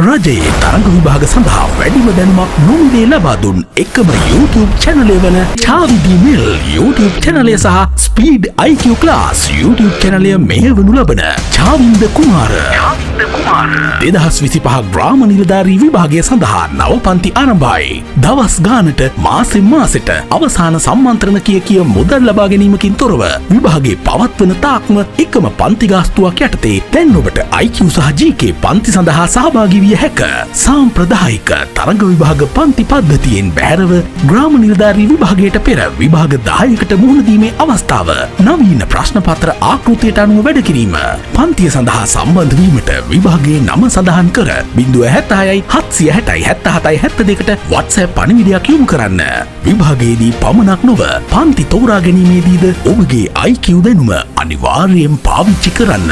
රජයේ තරඟ විභාග සඳහා වැඩිම දැනුමක් නොමිලේ ලබා දුන් එකම YouTube channel වන චාවිදි මිල් YouTube channel සහ Speed IQ Class YouTube channel මෙහෙවනු ලබන චාවින්ද කුමාර 2025 ග්‍රාම නිලධාරී විභාගය සඳහා නව පන්ති ආරම්භයි. දවස් ගානට මාසෙන් මාසෙට අවසාන සම්මන්ත්‍රණ කිය මුදල් ලබා ගැනීමකින් තොරව විභාගයේ පවත්වන තාක්ම එකම පන්ති ගාස්තුවක් යටතේ දැන් ඔබට IQ සහ GK පන්ති සඳහා සහභාගී විය හැක. සාම්ප්‍රදායික තරඟ විභාග පන්ති පද්ධතියෙන් බැහැරව ග්‍රාම නිලධාරී විභාගයට පෙර විභාග 10කට මුහුණ දීමේ අවස්ථාව. නවීන ප්‍රශ්න පත්‍ර ආකෘතියට අනුව වැඩ කිරීම. පන්තිය සඳහා සම්බන්ධ වීමට විභාගයේ නම සඳහන් කර 076 760 77 72ට WhatsApp පණිවිඩයක් යොමු කරන්න. විභාගයේදී පමණක් නොව පන්ති තෝරා ගැනීමේදීද ඔබගේ IQ දැනුම අනිවාර්යයෙන් පාවිච්චි කරන්න.